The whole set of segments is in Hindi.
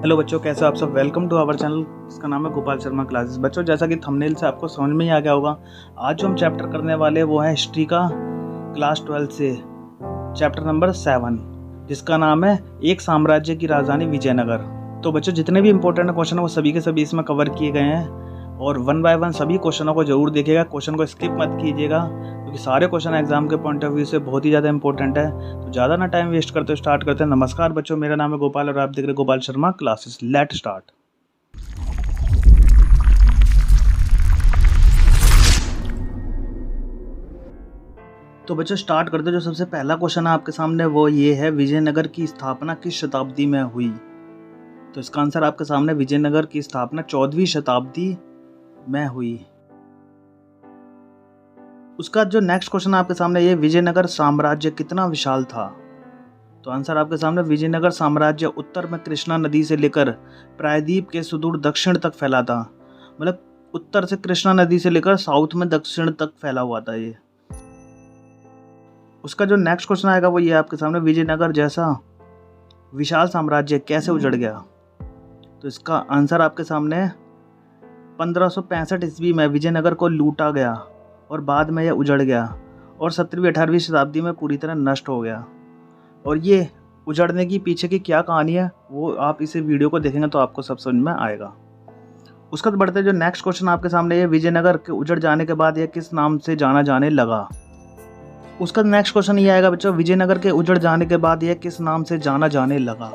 हेलो बच्चों, कैसे हो आप सब। वेलकम टू आवर चैनल, इसका नाम है गोपाल शर्मा क्लासेस। बच्चों, जैसा कि थंबनेल से आपको समझ में ही आ गया होगा, आज जो हम चैप्टर करने वाले हैं वो है हिस्ट्री का क्लास 12 से चैप्टर नंबर 7, जिसका नाम है एक साम्राज्य की राजधानी विजयनगर। तो बच्चों, जितने भी इंपॉर्टेंट क्वेश्चन है वो सभी के सभी इसमें कवर किए गए हैं और 1 बाय 1 सभी क्वेश्चनों को जरूर देखिएगा। क्वेश्चन को स्किप मत कीजिएगा क्योंकि सारे क्वेश्चन एग्जाम के पॉइंट ऑफ व्यू से बहुत ही ज़्यादा इंपॉर्टेंट है। तो ज़्यादा ना टाइम वेस्ट करते स्टार्ट करते हैं। नमस्कार बच्चों, मेरा नाम है गोपाल और आप देख रहे हैं Gopal Sharma classes. Let start. तो बच्चों स्टार्ट करते हैं। जो सबसे पहला क्वेश्चन है आपके सामने वो ये है, विजयनगर की स्थापना किस शताब्दी में हुई। तो इसका आंसर आपके सामने, विजयनगर की स्थापना 14वीं शताब्दी में हुई। उसका जो नेक्स्ट क्वेश्चन आपके सामने ये, विजयनगर साम्राज्य कितना विशाल था। तो आंसर आपके सामने, विजयनगर साम्राज्य उत्तर में कृष्णा नदी से लेकर प्रायद्वीप के सुदूर दक्षिण तक फैला था। मतलब उत्तर से कृष्णा नदी से लेकर साउथ में दक्षिण तक फैला हुआ था ये। उसका जो नेक्स्ट क्वेश्चन आएगा वो ये आपके सामने, विजयनगर जैसा विशाल साम्राज्य कैसे उजड़ गया। तो इसका आंसर आपके सामने, 1565 ईस्वी में विजयनगर को लूटा गया और बाद में यह उजड़ गया और 17वीं 18वीं शताब्दी में पूरी तरह नष्ट हो गया। और ये उजड़ने की पीछे की क्या कहानी है वो आप इसे वीडियो को देखेंगे तो आपको सब समझ में आएगा। उसका तो बढ़ते जो नेक्स्ट क्वेश्चन आपके सामने, ये विजयनगर के उजड़ जाने के बाद यह किस नाम से जाना जाने लगा। उसका नेक्स्ट क्वेश्चन ये आएगा बच्चों, विजयनगर के उजड़ जाने के बाद यह किस नाम से जाना जाने लगा।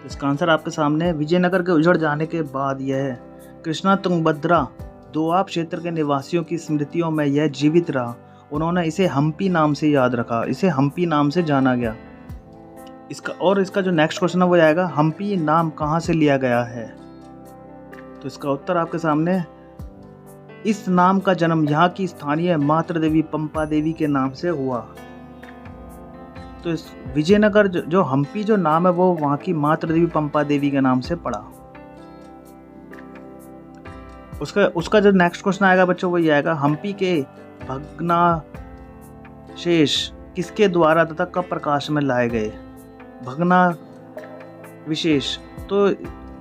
इसका आंसर आपके सामने, विजयनगर के उजड़ जाने के बाद यह कृष्णा तुंगभद्रा दोआब क्षेत्र के निवासियों की स्मृतियों में यह जीवित रहा। उन्होंने इसे हम्पी नाम से याद रखा, इसे हम्पी नाम से जाना गया। इसका जो नेक्स्ट क्वेश्चन है वो आएगा, हम्पी नाम कहाँ से लिया गया है। तो इसका उत्तर आपके सामने, इस नाम का जन्म यहाँ की स्थानीय मातृ देवी पंपा देवी के नाम से हुआ। तो इस विजयनगर जो हम्पी जो नाम है वो वहाँ की मातृ देवी पंपा देवी के नाम से पड़ा। उसका जो नेक्स्ट क्वेश्चन आएगा बच्चों वो ये आएगा, हम्पी के भग्नावशेष किसके द्वारा तथा कब प्रकाश में लाए गए। भग्नावशेष, तो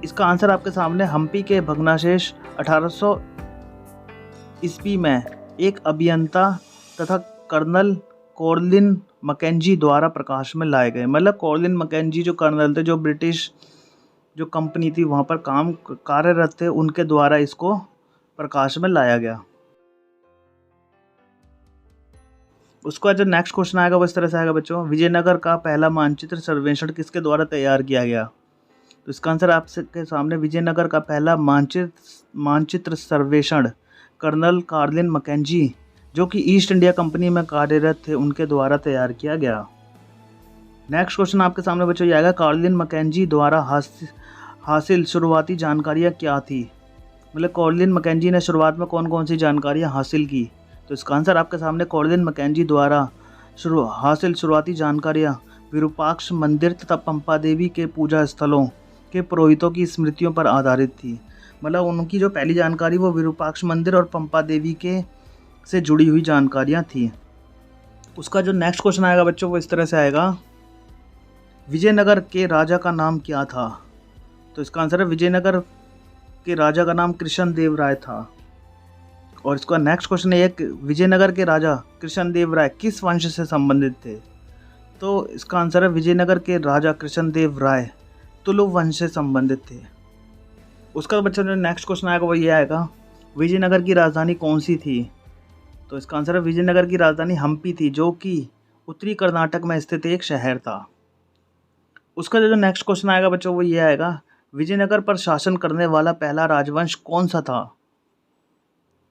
इसका आंसर आपके सामने, हम्पी के भग्नावशेष 1800 ईस्वी में एक अभियंता तथा कर्नल कॉर्लिन मैकेंजी द्वारा प्रकाश में लाए गए। मतलब कॉर्लिन मैकेंजी जो कर्नल थे, जो ब्रिटिश जो कंपनी थी वहाँ पर कार्यरत थे, उनके द्वारा इसको प्रकाश में लाया गया। उसका जो नेक्स्ट क्वेश्चन आएगा वो इस तरह से आएगा बच्चों, विजयनगर का पहला मानचित्र सर्वेक्षण किसके द्वारा तैयार किया गया। तो इसका आंसर आपके सामने, विजयनगर का पहला मानचित्र सर्वेक्षण कर्नल कार्लिन मैकेंजी जो कि ईस्ट इंडिया कंपनी में कार्यरत थे उनके द्वारा तैयार किया गया। नेक्स्ट क्वेश्चन आपके सामने बच्चों ये आएगा, कार्लिन मैकेंजी द्वारा हासिल शुरुआती जानकारियाँ क्या थी। मतलब कॉर्लिन मैकेंजी ने शुरुआत में कौन कौन सी जानकारियाँ हासिल की। तो इसका आंसर आपके सामने, कॉर्लिन मैकेंजी द्वारा हासिल शुरुआती जानकारियाँ विरूपाक्ष मंदिर तथा पंपा देवी के पूजा स्थलों के पुरोहितों की स्मृतियों पर आधारित थी। मतलब उनकी जो पहली जानकारी वो विरूपाक्ष मंदिर और पंपा देवी के से जुड़ी हुई जानकारियाँ थी। उसका जो नेक्स्ट क्वेश्चन आएगा बच्चों वो इस तरह से आएगा, विजयनगर के राजा का नाम क्या था। तो इसका आंसर है, विजयनगर के राजा का नाम कृष्णदेव राय था। और इसका नेक्स्ट क्वेश्चन है, विजयनगर के राजा कृष्णदेव राय किस वंश से संबंधित थे। तो इसका आंसर है, विजयनगर के राजा कृष्णदेव राय तुलुव वंश से संबंधित थे। उसका बच्चों जो नेक्स्ट क्वेश्चन आएगा वो ये आएगा, विजयनगर की राजधानी कौन सी थी। तो इसका आंसर है, विजयनगर की राजधानी हम्पी थी जो कि उत्तरी कर्नाटक में स्थित एक शहर था। उसका जो नेक्स्ट क्वेश्चन आएगा बच्चों वो ये आएगा, विजयनगर पर शासन करने वाला पहला राजवंश कौन सा था।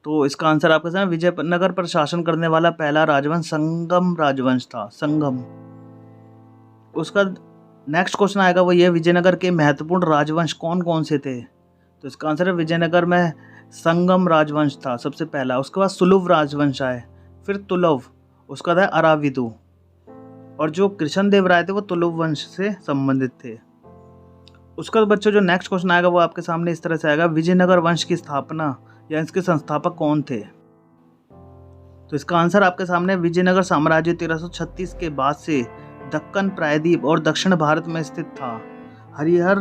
तो इसका आंसर आपके सामने, विजयनगर पर शासन करने वाला पहला राजवंश संगम राजवंश था, संगम। उसका नेक्स्ट क्वेश्चन आएगा वो ये, विजयनगर के महत्वपूर्ण राजवंश कौन कौन से थे। तो इसका आंसर है, विजयनगर में संगम राजवंश था सबसे पहला। उसके बाद सुलुव राजवंश आए, फिर तुलव, उसका था अराविदु। और जो कृष्णदेव राय थे वो तुलुव वंश से संबंधित थे। उसका बच्चों जो नेक्स्ट क्वेश्चन आएगा वो आपके सामने इस तरह से आएगा, विजयनगर वंश की स्थापना या इसके संस्थापक कौन थे। तो इसका आंसर आपके सामने, विजयनगर साम्राज्य 1336 के बाद से दक्कन प्रायद्वीप और दक्षिण भारत में स्थित था। हरिहर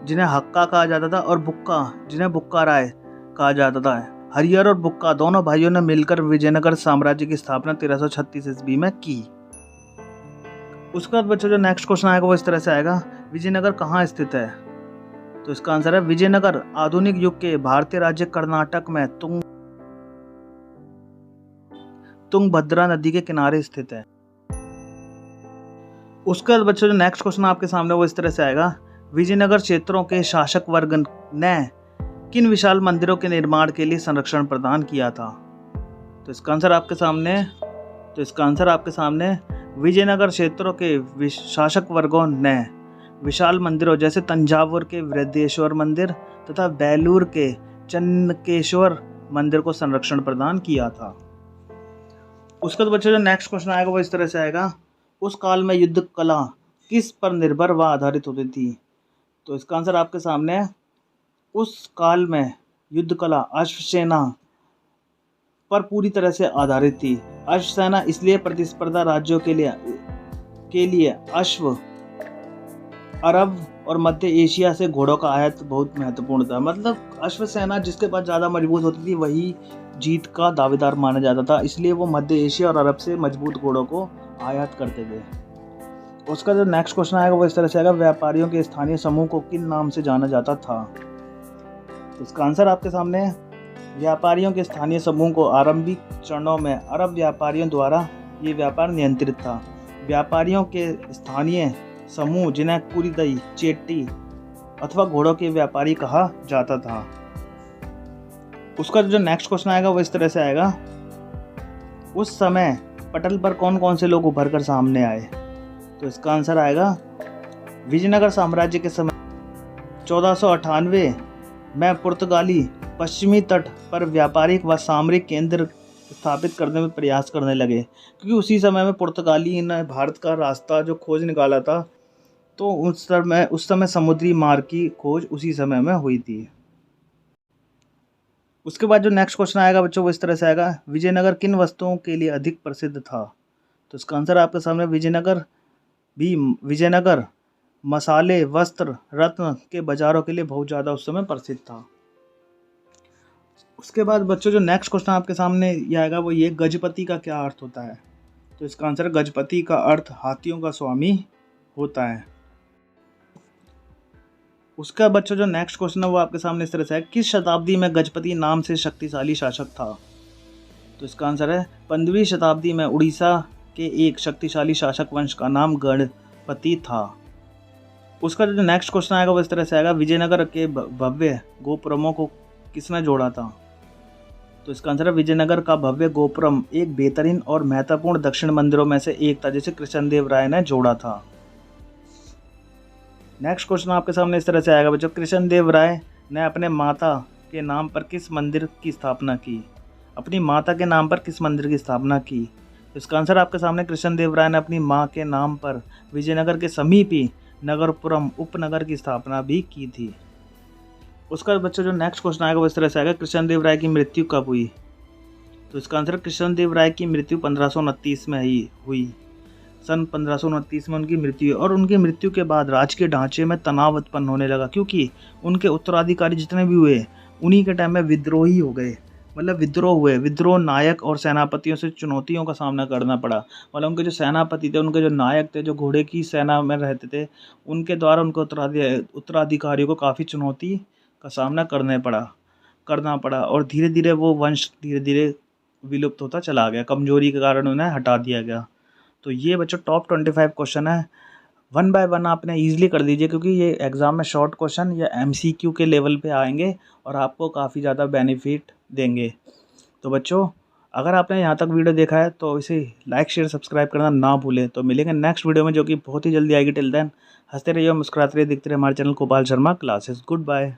जिन्हें हक्का कहा जाता था, और बुक्का जिन्हें बुक्का राय कहा जाता था। हरिहर और बुक्का दोनों भाइयों ने मिलकर विजयनगर साम्राज्य की स्थापना 1336 ईस्वी में की। उसके बाद बच्चों जो नेक्स्ट क्वेश्चन आएगा वो इस तरह से आएगा, विजयनगर कहाँ स्थित है? तो इसका आंसर है विजयनगर आधुनिक युग के भारतीय राज्य कर्नाटक में तुंगभद्रा नदी के किनारे स्थित है। उसके बाद बच्चों जो नेक्स्ट क्वेश्चन आपके सामने वो इस तरह से आएगा, विजयनगर क्षेत्रों के शासक वर्ग ने किन विशाल मंदिरों के निर्माण के लिए संरक्षण प्रदान किया था? तो इसका आंसर आपके सामने विजयनगर क्षेत्रों के शासक वर्गों ने विशाल मंदिरों जैसे तंजावुर के वृद्धेश्वर मंदिर तथा बेलूर के चन्नकेश्वर मंदिर को संरक्षण प्रदान किया था। उसके बाद बच्चों जो नेक्स्ट क्वेश्चन आएगा वो इस तरह से आएगा, उस काल में युद्ध कला किस पर निर्भर व आधारित होती थी? तो इसका आंसर आपके सामने है, उस काल में युद्ध कला अश्वसेना पर पूरी तरह से आधारित थी। अश्वसेना इसलिए प्रतिस्पर्धा राज्यों के लिए अश्व अरब और मध्य एशिया से घोड़ों का आयात बहुत महत्वपूर्ण था। मतलब अश्वसेना जिसके पास ज़्यादा मजबूत होती थी वही जीत का दावेदार माना जाता था, इसलिए वो मध्य एशिया और अरब से मजबूत घोड़ों को आयात करते थे। उसका जो नेक्स्ट क्वेश्चन आएगा वो इस तरह से आएगा, व्यापारियों के स्थानीय समूह को किन नाम से जाना जाता था? तो इसका आंसर आपके सामने है, व्यापारियों के स्थानीय समूह को आरंभिक चरणों में अरब व्यापारियों द्वारा ये व्यापार नियंत्रित था। व्यापारियों के स्थानीय समूह जिन्हें कुरीदई, चेट्टी अथवा घोड़ों के व्यापारी कहा जाता था। उसका जो नेक्स्ट क्वेश्चन आएगा वो इस तरह से आएगा, उस समय पटल पर कौन कौन से लोग उभर कर सामने आए? तो इसका आंसर आएगा, विजयनगर साम्राज्य के समय 1498 में पुर्तगाली पश्चिमी तट पर व्यापारिक व सामरिक केंद्र स्थापित करने में प्रयास करने लगे, क्योंकि उसी समय में पुर्तगाली ने भारत का रास्ता जो खोज निकाला था, तो उस समय समुद्री मार्ग की खोज उसी समय में हुई थी। उसके बाद जो नेक्स्ट क्वेश्चन आएगा बच्चों वो इस तरह से आएगा, विजयनगर किन वस्तुओं के लिए अधिक प्रसिद्ध था? तो इसका आंसर आपके सामने विजयनगर मसाले, वस्त्र, रत्न के बाजारों के लिए बहुत ज़्यादा उस समय प्रसिद्ध था। उसके बाद बच्चों जो नेक्स्ट क्वेश्चन आपके सामने ये आएगा वो ये, गजपति का क्या अर्थ होता है? तो इसका आंसर, गजपति का अर्थ हाथियों का स्वामी होता है। उसका बच्चों जो नेक्स्ट क्वेश्चन है वो आपके सामने इस तरह से है, किस शताब्दी में गजपति नाम से शक्तिशाली शासक था? तो इसका आंसर है, 15वीं शताब्दी में उड़ीसा के एक शक्तिशाली शासक वंश का नाम गणपति था। उसका जो नेक्स्ट क्वेश्चन आएगा वो इस तरह से आएगा, विजयनगर के भव्य गोपुरमों को किसने जोड़ा था? तो इसका आंसर है, विजयनगर का भव्य गोपुरम एक बेहतरीन और महत्वपूर्ण दक्षिण मंदिरों में से एक था, जिसे कृष्णदेव राय ने जोड़ा था। नेक्स्ट क्वेश्चन आपके सामने इस तरह से आएगा बच्चों, कृष्णदेव राय ने अपने माता के नाम पर किस मंदिर की स्थापना की? अपनी माता के नाम पर किस मंदिर की स्थापना की? तो इसका आंसर आपके सामने, कृष्णदेव राय ने अपनी माँ के नाम पर विजयनगर के समीप ही नगरपुरम उपनगर की स्थापना भी की थी। उसका बच्चों जो नेक्स्ट क्वेश्चन आएगा वो इस तरह से आएगा, कृष्णदेव राय की मृत्यु कब हुई? तो इसका आंसर, कृष्णदेव राय की मृत्यु 1529 में ही हुई। सन 1529 में उनकी मृत्यु, और उनकी मृत्यु के बाद राजकीय ढांचे में तनाव उत्पन्न होने लगा, क्योंकि उनके उत्तराधिकारी जितने भी हुए उन्हीं के टाइम में विद्रोही हो गए। मतलब विद्रोह नायक और सेनापतियों से चुनौतियों का सामना करना पड़ा। मतलब उनके जो सेनापति थे, उनके जो नायक थे, जो घोड़े की सेना में रहते थे, उनके द्वारा उनको उत्तराधिकारियों को काफ़ी चुनौती का सामना करना पड़ा और धीरे धीरे वो वंश धीरे धीरे विलुप्त होता चला गया। कमजोरी के कारण उन्हें हटा दिया गया। तो ये बच्चों टॉप 25 क्वेश्चन है, 1 बाय 1 आपने ईजिली कर दीजिए, क्योंकि ये एग्ज़ाम में शॉर्ट क्वेश्चन या MCQ के लेवल पे आएंगे और आपको काफ़ी ज़्यादा बेनिफिट देंगे। तो बच्चों अगर आपने यहाँ तक वीडियो देखा है तो इसे लाइक शेयर सब्सक्राइब करना ना भूलें। तो मिलेंगे नेक्स्ट वीडियो में, जो कि बहुत ही जल्दी आएगी। टिल देन हंसते रहिए, मुस्कुराते रहिए, देखते रहिए हमारे channel Gopal Sharma classes. Good bye.